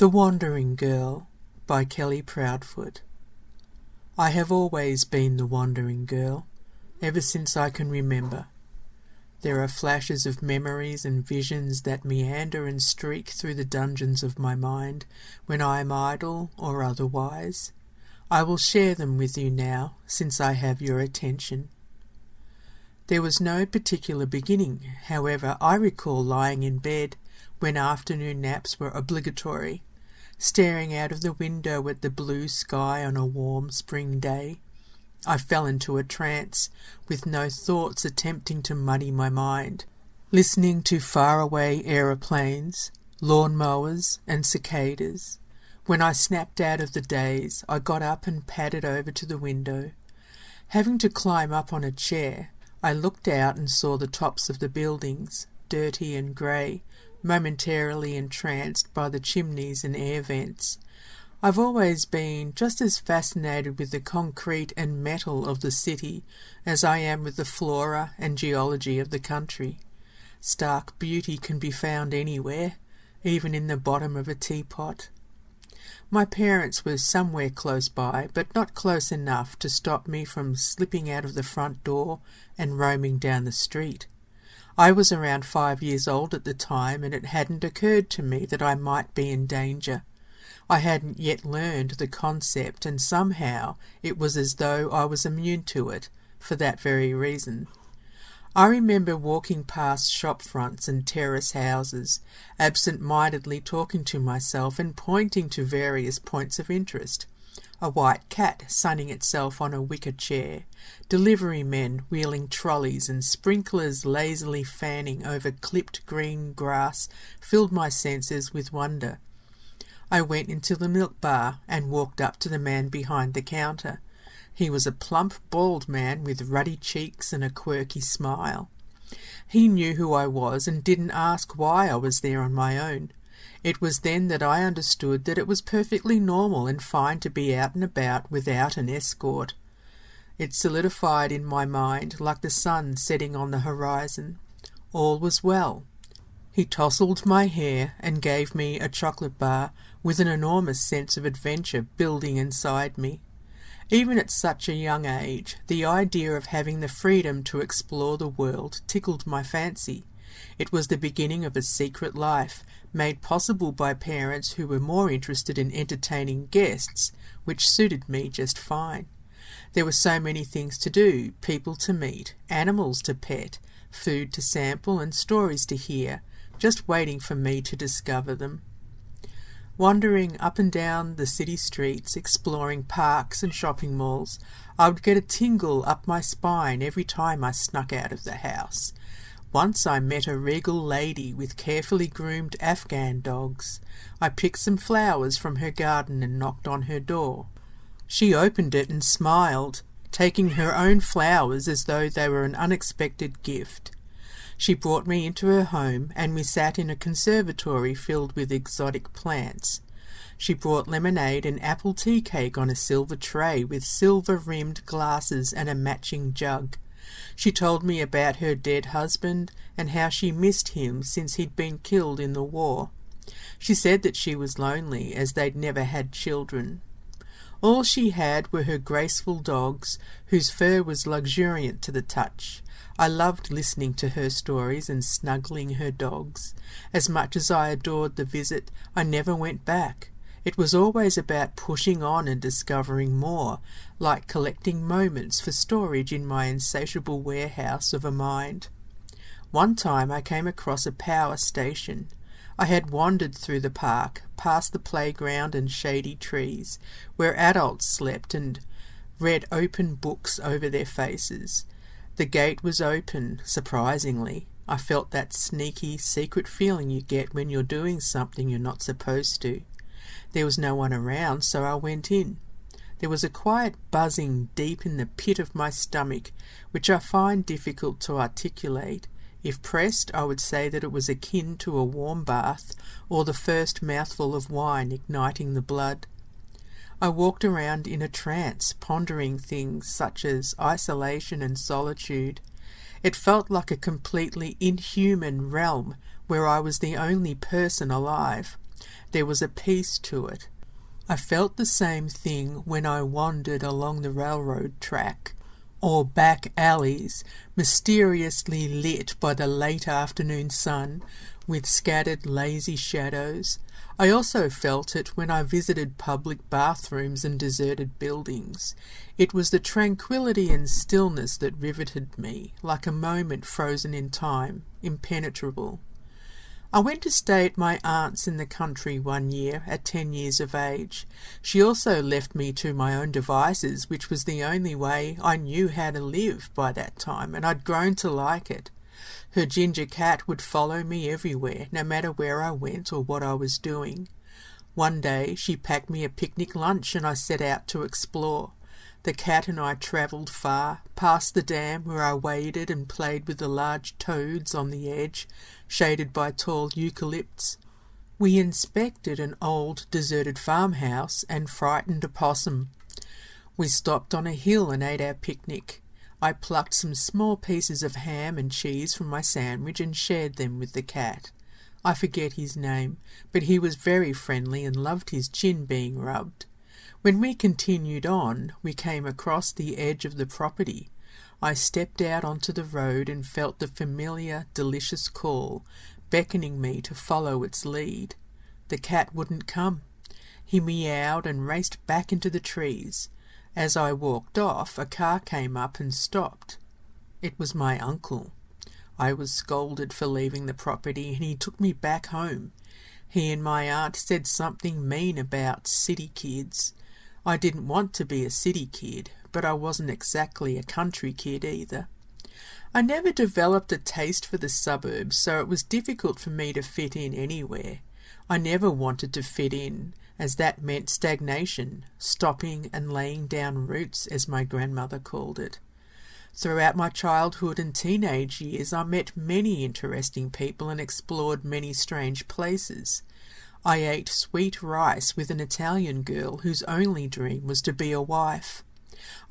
The Wandering Girl by Kelly Proudfoot. I have always been the wandering girl, ever since I can remember. There are flashes of memories and visions that meander and streak through the dungeons of my mind when I am idle or otherwise. I will share them with you now, since I have your attention. There was no particular beginning. However, I recall lying in bed when afternoon naps were obligatory, staring out of the window at the blue sky on a warm spring day. I fell into a trance, with no thoughts attempting to muddy my mind, listening to faraway aeroplanes, lawnmowers, and cicadas. When I snapped out of the daze, I got up and padded over to the window. Having to climb up on a chair, I looked out and saw the tops of the buildings, dirty and grey, momentarily entranced by the chimneys and air vents. I've always been just as fascinated with the concrete and metal of the city as I am with the flora and geology of the country. Stark beauty can be found anywhere, even in the bottom of a teapot. My parents were somewhere close by, but not close enough to stop me from slipping out of the front door and roaming down the street. I was around 5 years old at the time, and it hadn't occurred to me that I might be in danger. I hadn't yet learned the concept, and somehow it was as though I was immune to it, for that very reason. I remember walking past shop fronts and terrace houses, absent-mindedly talking to myself and pointing to various points of interest. A white cat sunning itself on a wicker chair, delivery men wheeling trolleys, and sprinklers lazily fanning over clipped green grass filled my senses with wonder. I went into the milk bar and walked up to the man behind the counter. He was a plump, bald man with ruddy cheeks and a quirky smile. He knew who I was and didn't ask why I was there on my own. It was then that I understood that it was perfectly normal and fine to be out and about without an escort. It solidified in my mind like the sun setting on the horizon. All was well. He tousled my hair and gave me a chocolate bar with an enormous sense of adventure building inside me. Even at such a young age, the idea of having the freedom to explore the world tickled my fancy. It was the beginning of a secret life, made possible by parents who were more interested in entertaining guests, which suited me just fine. There were so many things to do, people to meet, animals to pet, food to sample, and stories to hear, just waiting for me to discover them. Wandering up and down the city streets, exploring parks and shopping malls, I would get a tingle up my spine every time I snuck out of the house. Once I met a regal lady with carefully groomed Afghan dogs. I picked some flowers from her garden and knocked on her door. She opened it and smiled, taking her own flowers as though they were an unexpected gift. She brought me into her home, and we sat in a conservatory filled with exotic plants. She brought lemonade and apple tea cake on a silver tray with silver-rimmed glasses and a matching jug. She told me about her dead husband and how she missed him since he'd been killed in the war. She said that she was lonely as they'd never had children. All she had were her graceful dogs, whose fur was luxuriant to the touch. I loved listening to her stories and snuggling her dogs. As much as I adored the visit, I never went back. It was always about pushing on and discovering more, like collecting moments for storage in my insatiable warehouse of a mind. One time I came across a power station. I had wandered through the park, past the playground and shady trees, where adults slept and read open books over their faces. The gate was open, surprisingly. I felt that sneaky, secret feeling you get when you're doing something you're not supposed to. There was no one around, so I went in. There was a quiet buzzing deep in the pit of my stomach, which I find difficult to articulate. If pressed, I would say that it was akin to a warm bath, or the first mouthful of wine igniting the blood. I walked around in a trance, pondering things such as isolation and solitude. It felt like a completely inhuman realm where I was the only person alive. There was a peace to it. I felt the same thing when I wandered along the railroad track, or back alleys, mysteriously lit by the late afternoon sun, with scattered lazy shadows. I also felt it when I visited public bathrooms and deserted buildings. It was the tranquillity and stillness that riveted me, like a moment frozen in time, impenetrable. I went to stay at my aunt's in the country one year, at 10 years of age. She also left me to my own devices, which was the only way I knew how to live by that time, and I'd grown to like it. Her ginger cat would follow me everywhere, no matter where I went or what I was doing. One day she packed me a picnic lunch and I set out to explore. The cat and I travelled far, past the dam where I waded and played with the large toads on the edge, shaded by tall eucalypts. We inspected an old deserted farmhouse and frightened a possum. We stopped on a hill and ate our picnic. I plucked some small pieces of ham and cheese from my sandwich and shared them with the cat. I forget his name, but he was very friendly and loved his chin being rubbed. When we continued on, we came across the edge of the property. I stepped out onto the road and felt the familiar, delicious call, beckoning me to follow its lead. The cat wouldn't come. He meowed and raced back into the trees. As I walked off, a car came up and stopped. It was my uncle. I was scolded for leaving the property, and he took me back home. He and my aunt said something mean about city kids. I didn't want to be a city kid, but I wasn't exactly a country kid either. I never developed a taste for the suburbs, so it was difficult for me to fit in anywhere. I never wanted to fit in, as that meant stagnation, stopping and laying down roots, as my grandmother called it. Throughout my childhood and teenage years, I met many interesting people and explored many strange places. I ate sweet rice with an Italian girl whose only dream was to be a wife.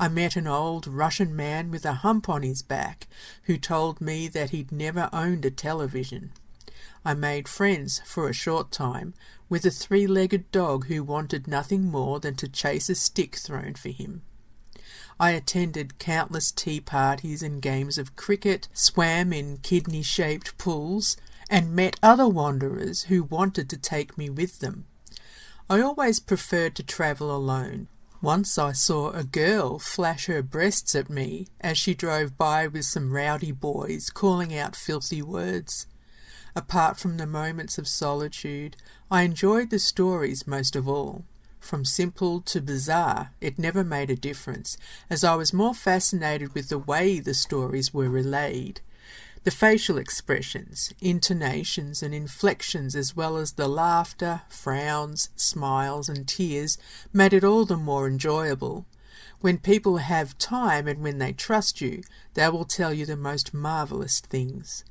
I met an old Russian man with a hump on his back who told me that he'd never owned a television. I made friends for a short time with a 3-legged dog who wanted nothing more than to chase a stick thrown for him. I attended countless tea parties and games of cricket, swam in kidney-shaped pools, and met other wanderers who wanted to take me with them. I always preferred to travel alone. Once I saw a girl flash her breasts at me as she drove by with some rowdy boys calling out filthy words. Apart from the moments of solitude, I enjoyed the stories most of all. From simple to bizarre, it never made a difference, as I was more fascinated with the way the stories were relayed. The facial expressions, intonations and inflections, as well as the laughter, frowns, smiles and tears, made it all the more enjoyable. When people have time and when they trust you, they will tell you the most marvellous things.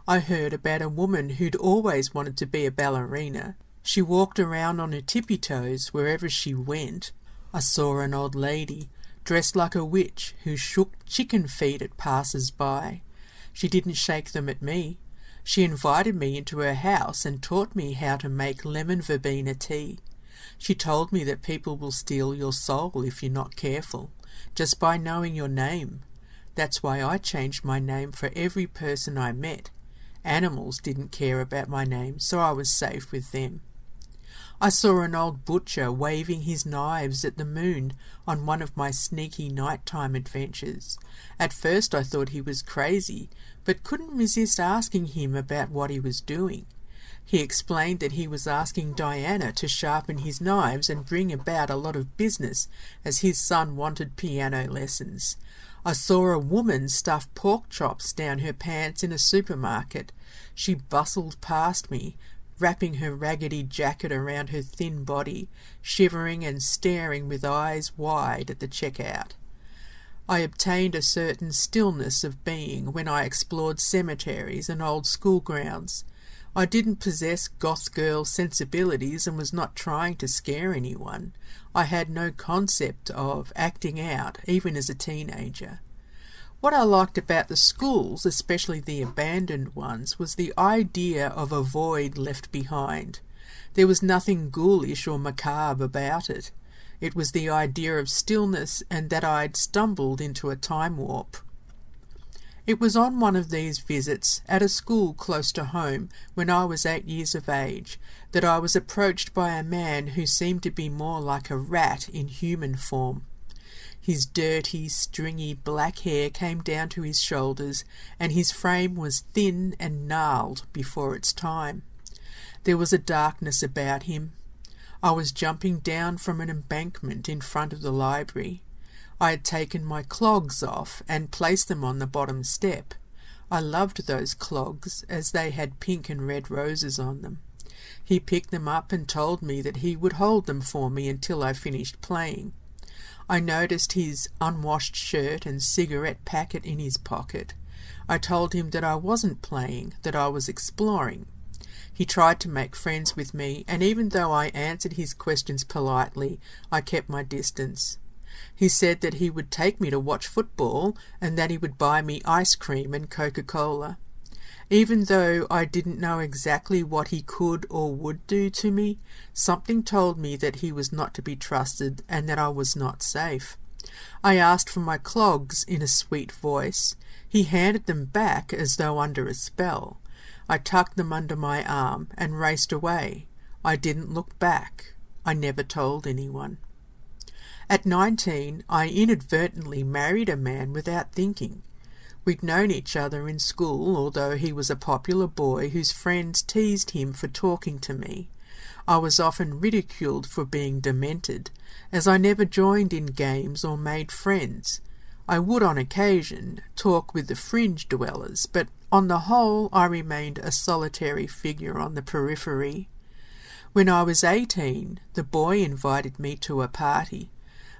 I heard about a woman who'd always wanted to be a ballerina. She walked around on her tippy toes wherever she went. I saw an old lady, dressed like a witch, who shook chicken feet at passers-by. She didn't shake them at me. She invited me into her house and taught me how to make lemon verbena tea. She told me that people will steal your soul if you're not careful, just by knowing your name. That's why I changed my name for every person I met. Animals didn't care about my name, so I was safe with them. I saw an old butcher waving his knives at the moon on one of my sneaky nighttime adventures. At first I thought he was crazy, but couldn't resist asking him about what he was doing. He explained that he was asking Diana to sharpen his knives and bring about a lot of business, as his son wanted piano lessons. I saw a woman stuff pork chops down her pants in a supermarket. She bustled past me, wrapping her raggedy jacket around her thin body, shivering and staring with eyes wide at the checkout. I obtained a certain stillness of being when I explored cemeteries and old school grounds. I didn't possess goth girl sensibilities and was not trying to scare anyone. I had no concept of acting out, even as a teenager. What I liked about the schools, especially the abandoned ones, was the idea of a void left behind. There was nothing ghoulish or macabre about it. It was the idea of stillness and that I'd stumbled into a time warp. It was on one of these visits, at a school close to home, when I was 8 years of age, that I was approached by a man who seemed to be more like a rat in human form. His dirty, stringy black hair came down to his shoulders, and his frame was thin and gnarled before its time. There was a darkness about him. I was jumping down from an embankment in front of the library. I had taken my clogs off and placed them on the bottom step. I loved those clogs, as they had pink and red roses on them. He picked them up and told me that he would hold them for me until I finished playing. I noticed his unwashed shirt and cigarette packet in his pocket. I told him that I wasn't playing, that I was exploring. He tried to make friends with me, and even though I answered his questions politely, I kept my distance. He said that he would take me to watch football and that he would buy me ice cream and Coca-Cola. Even though I didn't know exactly what he could or would do to me, something told me that he was not to be trusted and that I was not safe. I asked for my clogs in a sweet voice. He handed them back as though under a spell. I tucked them under my arm and raced away. I didn't look back. I never told anyone. At 19, I inadvertently married a man without thinking. We'd known each other in school, although he was a popular boy whose friends teased him for talking to me. I was often ridiculed for being demented, as I never joined in games or made friends. I would on occasion talk with the fringe dwellers, but on the whole I remained a solitary figure on the periphery. When I was 18, the boy invited me to a party.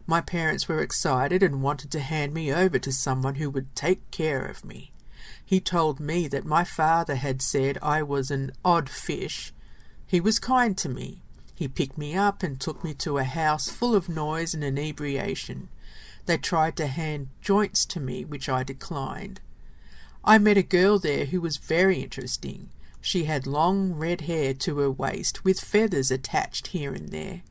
My parents were excited and wanted to hand me over to someone who would take care of me. He told me that my father had said I was an odd fish. He was kind to me. He picked me up and took me to a house full of noise and inebriation. They tried to hand joints to me, which I declined. I met a girl there who was very interesting. She had long red hair to her waist, with feathers attached here and there.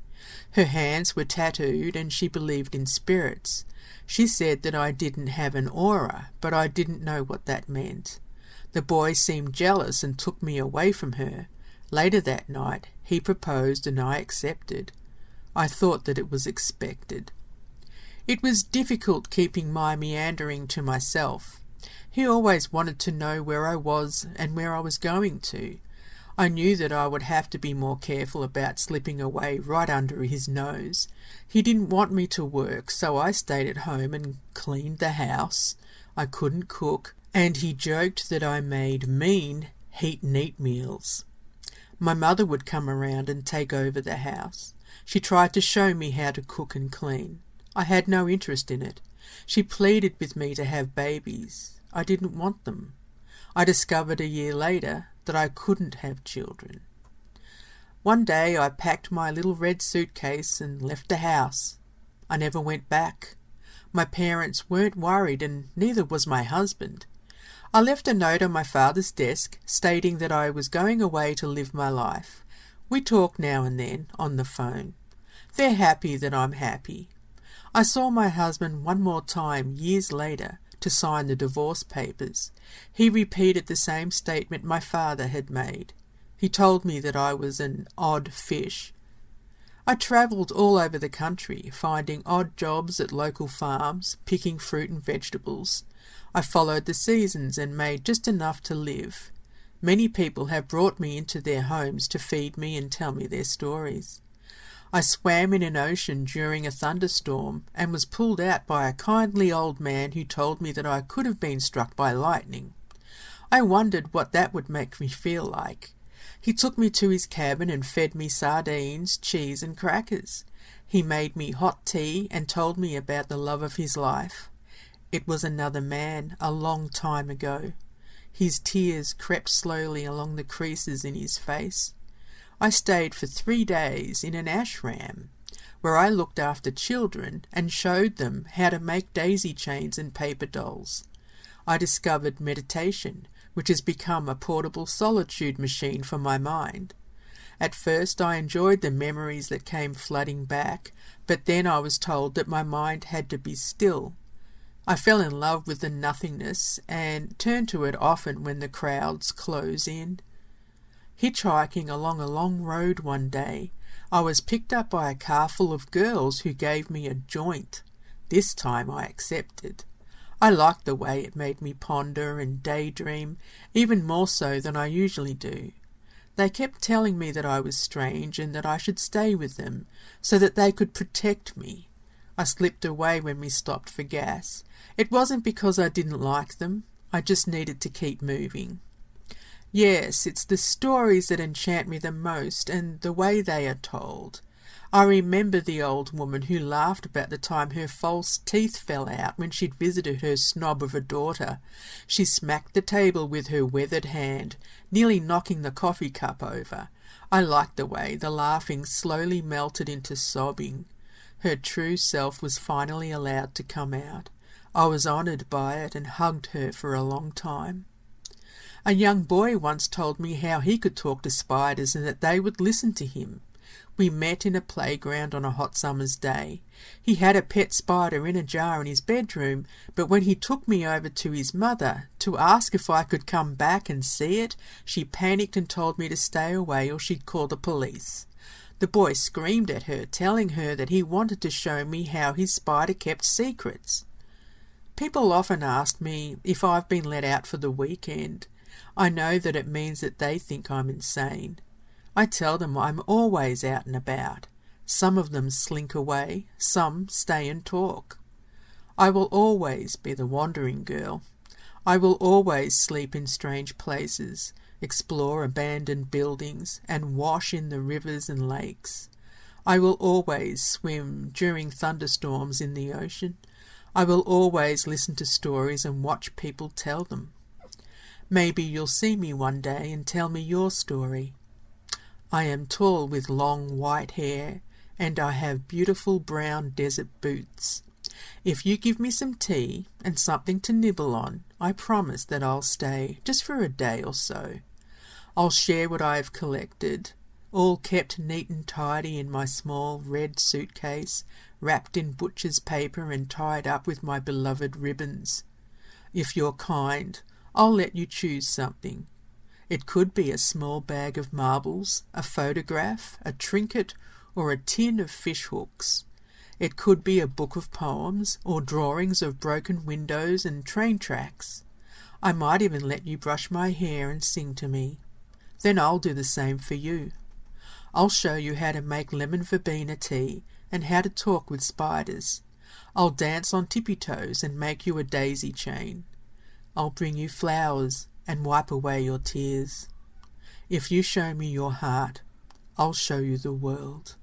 Her hands were tattooed, and she believed in spirits. She said that I didn't have an aura, but I didn't know what that meant. The boy seemed jealous and took me away from her. Later that night, he proposed and I accepted. I thought that it was expected. It was difficult keeping my meandering to myself. He always wanted to know where I was and where I was going to. I knew that I would have to be more careful about slipping away right under his nose. He didn't want me to work, so I stayed at home and cleaned the house. I couldn't cook, and he joked that I made mean, heat-and-eat meals. My mother would come around and take over the house. She tried to show me how to cook and clean. I had no interest in it. She pleaded with me to have babies. I didn't want them. I discovered a year later that I couldn't have children. One day I packed my little red suitcase and left the house. I never went back. My parents weren't worried, and neither was my husband. I left a note on my father's desk stating that I was going away to live my life. We talk now and then on the phone. They're happy that I'm happy. I saw my husband one more time years later to sign the divorce papers. He repeated the same statement my father had made. He told me that I was an odd fish. I travelled all over the country, finding odd jobs at local farms, picking fruit and vegetables. I followed the seasons and made just enough to live. Many people have brought me into their homes to feed me and tell me their stories. I swam in an ocean during a thunderstorm and was pulled out by a kindly old man who told me that I could have been struck by lightning. I wondered what that would make me feel like. He took me to his cabin and fed me sardines, cheese and crackers. He made me hot tea and told me about the love of his life. It was another man, a long time ago. His tears crept slowly along the creases in his face. I stayed for 3 days in an ashram, where I looked after children and showed them how to make daisy chains and paper dolls. I discovered meditation, which has become a portable solitude machine for my mind. At first I enjoyed the memories that came flooding back, but then I was told that my mind had to be still. I fell in love with the nothingness and turn to it often when the crowds close in. Hitchhiking along a long road one day, I was picked up by a car full of girls who gave me a joint. This time I accepted. I liked the way it made me ponder and daydream, even more so than I usually do. They kept telling me that I was strange and that I should stay with them, so that they could protect me. I slipped away when we stopped for gas. It wasn't because I didn't like them, I just needed to keep moving. Yes, it's the stories that enchant me the most, and the way they are told. I remember the old woman who laughed about the time her false teeth fell out when she'd visited her snob of a daughter. She smacked the table with her weathered hand, nearly knocking the coffee cup over. I liked the way the laughing slowly melted into sobbing. Her true self was finally allowed to come out. I was honoured by it and hugged her for a long time. A young boy once told me how he could talk to spiders and that they would listen to him. We met in a playground on a hot summer's day. He had a pet spider in a jar in his bedroom, but when he took me over to his mother to ask if I could come back and see it, she panicked and told me to stay away or she'd call the police. The boy screamed at her, telling her that he wanted to show me how his spider kept secrets. People often ask me if I've been let out for the weekend. I know that it means that they think I'm insane. I tell them I'm always out and about. Some of them slink away, some stay and talk. I will always be the wandering girl. I will always sleep in strange places, explore abandoned buildings, and wash in the rivers and lakes. I will always swim during thunderstorms in the ocean. I will always listen to stories and watch people tell them. Maybe you'll see me one day and tell me your story. I am tall with long white hair, and I have beautiful brown desert boots. If you give me some tea and something to nibble on, I promise that I'll stay just for a day or so. I'll share what I have collected, all kept neat and tidy in my small red suitcase, wrapped in butcher's paper and tied up with my beloved ribbons. If you're kind, I'll let you choose something. It could be a small bag of marbles, a photograph, a trinket, or a tin of fish hooks. It could be a book of poems, or drawings of broken windows and train tracks. I might even let you brush my hair and sing to me. Then I'll do the same for you. I'll show you how to make lemon verbena tea and how to talk with spiders. I'll dance on tippy toes and make you a daisy chain. I'll bring you flowers and wipe away your tears. If you show me your heart, I'll show you the world.